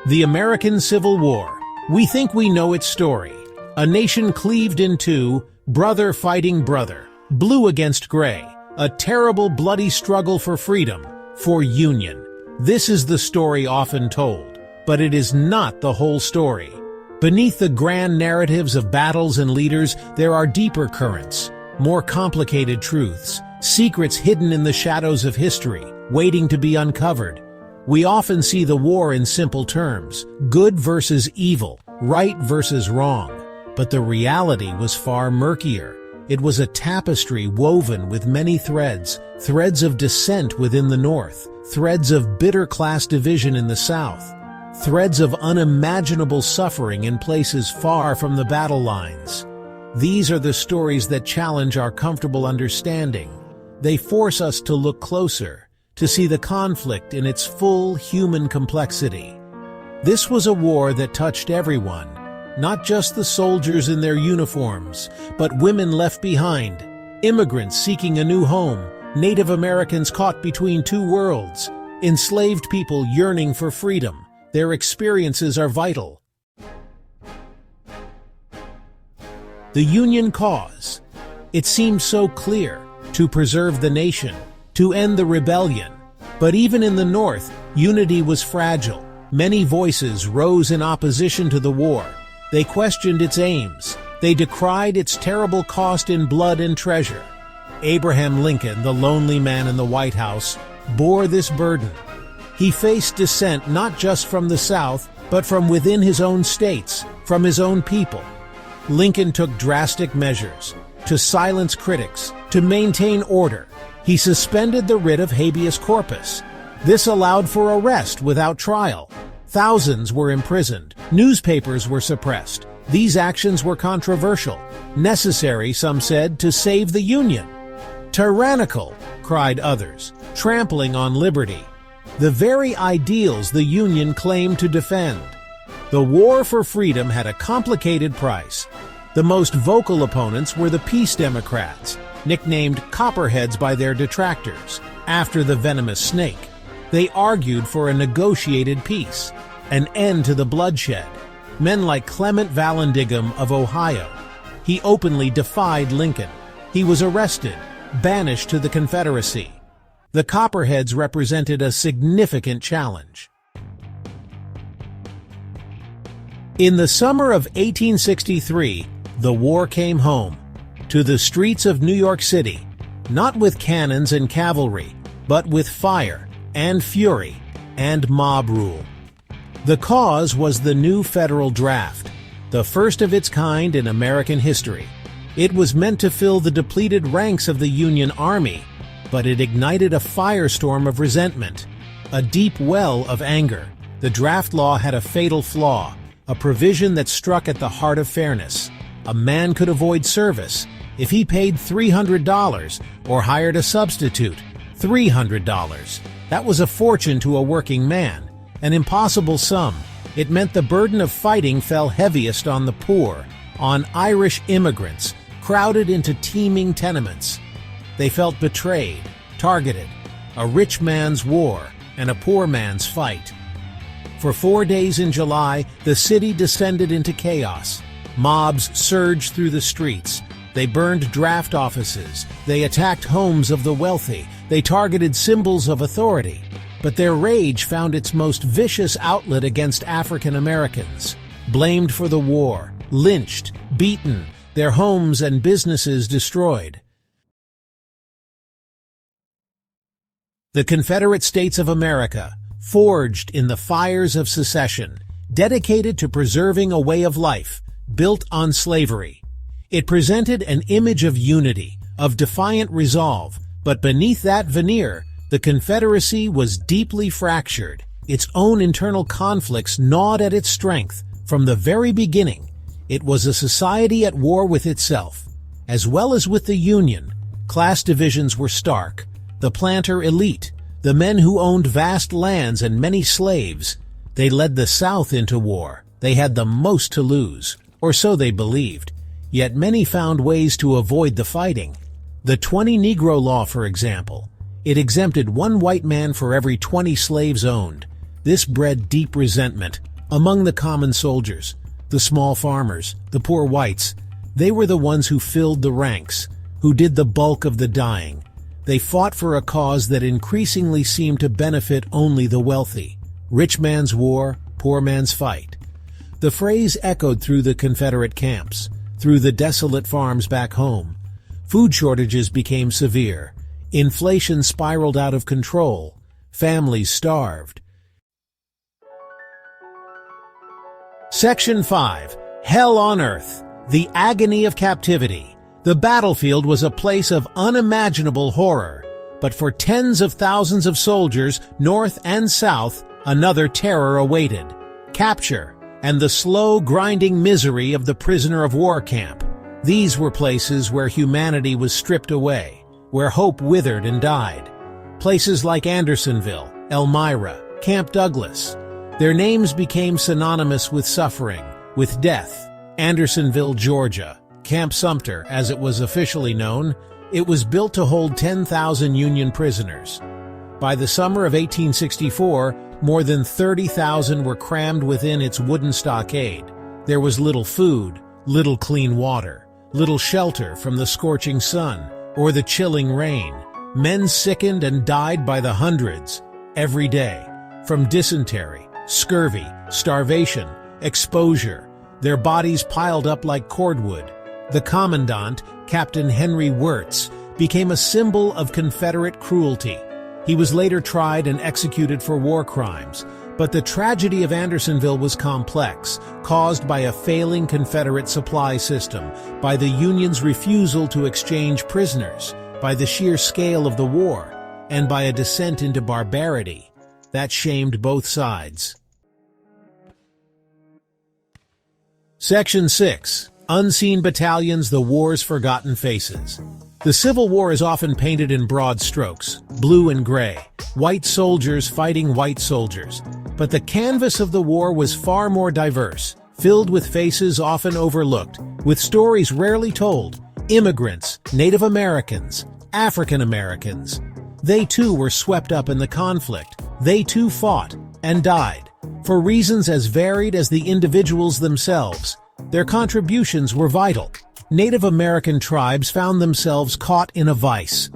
The American Civil War. We think we know its story. A nation cleaved in two, brother fighting brother, blue against gray. A terrible, bloody struggle for freedom, for union. This is the story often told, but it is not the whole story. Beneath the grand narratives of battles and leaders, there are deeper currents, more complicated truths, secrets hidden in the shadows of history, waiting to be uncovered. We often see the war in simple terms, good versus evil, right versus wrong. But the reality was far murkier. It was a tapestry woven with many threads, threads of dissent within the North, threads of bitter class division in the South, threads of unimaginable suffering in places far from the battle lines. These are the stories that challenge our comfortable understanding. They force us to look closer, to see the conflict in its full human complexity. This was a war that touched everyone, not just the soldiers in their uniforms, but women left behind, immigrants seeking a new home, Native Americans caught between two worlds, enslaved people yearning for freedom. Their experiences are vital. The Union cause. It seemed so clear, to preserve the nation, to end the rebellion. But even in the North, unity was fragile. Many voices rose in opposition to the war. They questioned its aims. They decried its terrible cost in blood and treasure. Abraham Lincoln, the lonely man in the White House, bore this burden. He faced dissent not just from the South, but from within his own states, from his own people. Lincoln took drastic measures to silence critics, to maintain order. He suspended the writ of habeas corpus. This allowed for arrest without trial. Thousands were imprisoned. Newspapers were suppressed. These actions were controversial, necessary, some said, to save the Union. Tyrannical, cried others, trampling on liberty. The very ideals the Union claimed to defend. The war for freedom had a complicated price. The most vocal opponents were the Peace Democrats, nicknamed Copperheads by their detractors, after the venomous snake. They argued for a negotiated peace, an end to the bloodshed. Men like Clement Vallandigham of Ohio. He openly defied Lincoln. He was arrested, banished to the Confederacy. The Copperheads represented a significant challenge. In the summer of 1863, the war came home, to the streets of New York City, not with cannons and cavalry, but with fire and fury and mob rule. The cause was the new federal draft, the first of its kind in American history. It was meant to fill the depleted ranks of the Union Army, but it ignited a firestorm of resentment, a deep well of anger. The draft law had a fatal flaw, a provision that struck at the heart of fairness. A man could avoid service if he paid $300 or hired a substitute. $300. That was a fortune to a working man, an impossible sum. It meant the burden of fighting fell heaviest on the poor, on Irish immigrants, crowded into teeming tenements. They felt betrayed, targeted, a rich man's war and a poor man's fight. For 4 days in July, the city descended into chaos. Mobs surged through the streets. They burned draft offices. They attacked homes of the wealthy. They targeted symbols of authority. But their rage found its most vicious outlet against African Americans. Blamed for the war, lynched, beaten, their homes and businesses destroyed. The Confederate States of America, forged in the fires of secession, dedicated to preserving a way of life, built on slavery. It presented an image of unity, of defiant resolve, but beneath that veneer, the Confederacy was deeply fractured. Its own internal conflicts gnawed at its strength. From the very beginning, it was a society at war with itself. As well as with the Union, class divisions were stark. The planter elite, the men who owned vast lands and many slaves, they led the South into war. They had the most to lose, or so they believed. Yet many found ways to avoid the fighting. The 20 Negro Law, for example. It exempted one white man for every 20 slaves owned. This bred deep resentment, Among the common soldiers, the small farmers, the poor whites, they were the ones who filled the ranks, who did the bulk of the dying. They fought for a cause that increasingly seemed to benefit only the wealthy. Rich man's war, poor man's fight. The phrase echoed through the Confederate camps, through the desolate farms back home. Food shortages became severe. Inflation spiraled out of control. Families starved. Section 5. Hell on Earth. The agony of captivity. The battlefield was a place of unimaginable horror, but for tens of thousands of soldiers, north and south, another terror awaited: capture and the slow, grinding misery of the prisoner of war camp. These were places where humanity was stripped away, where hope withered and died. Places like Andersonville, Elmira, Camp Douglas. Their names became synonymous with suffering, with death. Andersonville, Georgia. Camp Sumter, as it was officially known, it was built to hold 10,000 Union prisoners. By the summer of 1864, more than 30,000 were crammed within its wooden stockade. There was little food, little clean water, little shelter from the scorching sun or the chilling rain. Men sickened and died by the hundreds every day, from dysentery, scurvy, starvation, exposure. Their bodies piled up like cordwood. The commandant, Captain Henry Wirtz, became a symbol of Confederate cruelty. He was later tried and executed for war crimes, but the tragedy of Andersonville was complex, caused by a failing Confederate supply system, by the Union's refusal to exchange prisoners, by the sheer scale of the war, and by a descent into barbarity that shamed both sides. Section 6. Unseen Battalions, the War's Forgotten Faces. The Civil War is often painted in broad strokes, blue and gray, white soldiers fighting white soldiers. But the canvas of the war was far more diverse, filled with faces often overlooked, with stories rarely told. Immigrants, Native Americans, African Americans. They too were swept up in the conflict. They too fought and died, for reasons as varied as the individuals themselves. Their contributions were vital. Native American tribes found themselves caught in a vice.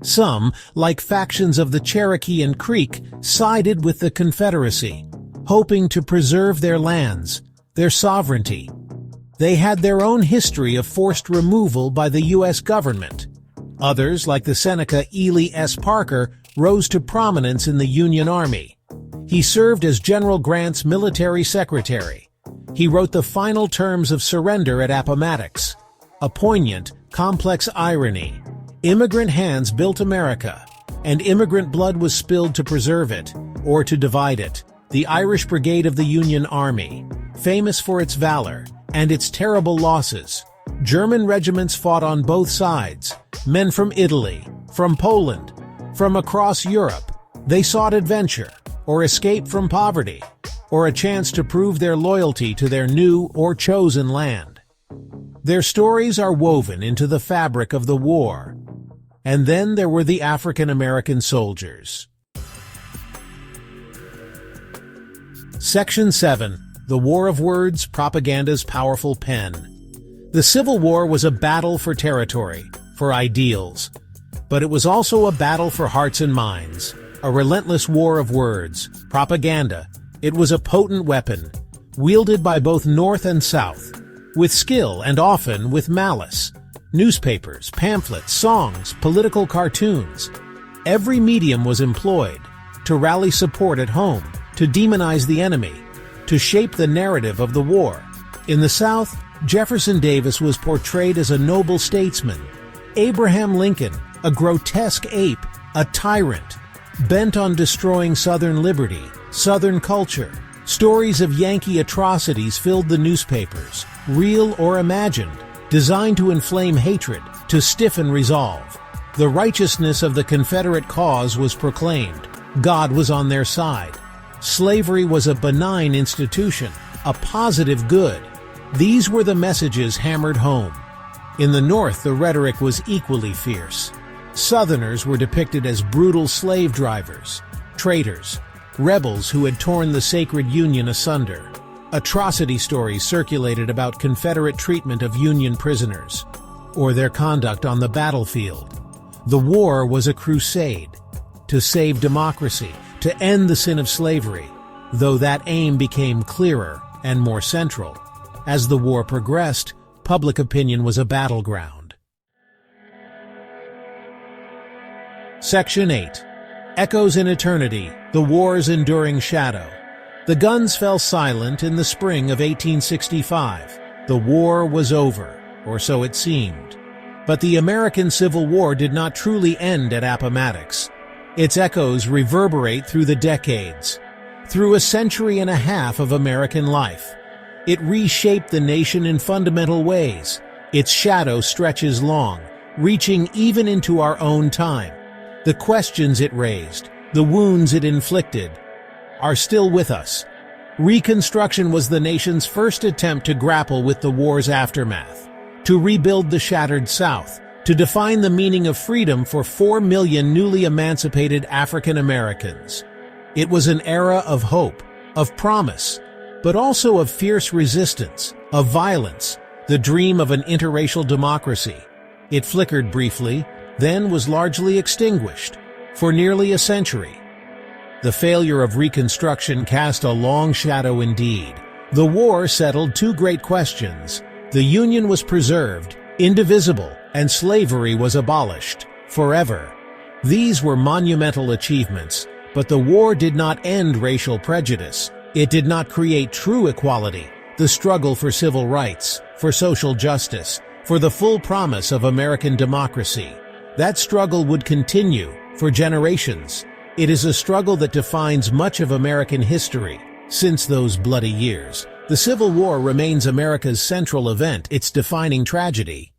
Some, like factions of the Cherokee and Creek, sided with the Confederacy, hoping to preserve their lands, their sovereignty. They had their own history of forced removal by the U.S. government. Others, like the Seneca Ely S. Parker, rose to prominence in the Union Army. He served as General Grant's military secretary. He wrote the final terms of surrender at Appomattox. A poignant, complex irony. Immigrant hands built America, and immigrant blood was spilled to preserve it, or to divide it. The Irish Brigade of the Union Army, famous for its valor and its terrible losses. German regiments fought on both sides. Men from Italy, from Poland, from across Europe. They sought adventure, or escape from poverty, or a chance to prove their loyalty to their new or chosen land. Their stories are woven into the fabric of the war. And then there were the African American soldiers. Section 7. The War of Words, Propaganda's Powerful Pen. The Civil War was a battle for territory, for ideals. But it was also a battle for hearts and minds, a relentless war of words, propaganda. It was a potent weapon, wielded by both North and South, with skill and often with malice. Newspapers, pamphlets, songs, political cartoons. Every medium was employed to rally support at home, to demonize the enemy, to shape the narrative of the war. In the South, Jefferson Davis was portrayed as a noble statesman. Abraham Lincoln, a grotesque ape, a tyrant, bent on destroying Southern liberty, Southern culture. Stories of Yankee atrocities filled the newspapers, real or imagined, designed to inflame hatred, to stiffen resolve. The righteousness of the Confederate cause was proclaimed. God was on their side. Slavery was a benign institution, a positive good. These were the messages hammered home. In the North, the rhetoric was equally fierce. Southerners were depicted as brutal slave drivers, traitors, rebels who had torn the sacred Union asunder. Atrocity stories circulated about Confederate treatment of Union prisoners, or their conduct on the battlefield. The war was a crusade to save democracy, to end the sin of slavery, though that aim became clearer and more central. As the war progressed, public opinion was a battleground. Section 8. Echoes in Eternity, the War's Enduring Shadow. The guns fell silent in the spring of 1865. The war was over, or so it seemed. But the American Civil War did not truly end at Appomattox. Its echoes reverberate through the decades, through a century and a half of American life. It reshaped the nation in fundamental ways. Its shadow stretches long, reaching even into our own time. The questions it raised, the wounds it inflicted, are still with us. Reconstruction was the nation's first attempt to grapple with the war's aftermath, to rebuild the shattered South, to define the meaning of freedom for 4 million newly emancipated African Americans. It was an era of hope, of promise, but also of fierce resistance, of violence, the dream of an interracial democracy. It flickered briefly, then was largely extinguished, for nearly a century. The failure of Reconstruction cast a long shadow indeed. The war settled two great questions. The Union was preserved, indivisible, and slavery was abolished, forever. These were monumental achievements, but the war did not end racial prejudice. It did not create true equality, the struggle for civil rights, for social justice, for the full promise of American democracy. That struggle would continue for generations. It is a struggle that defines much of American history. Since those bloody years, the Civil War remains America's central event, its defining tragedy.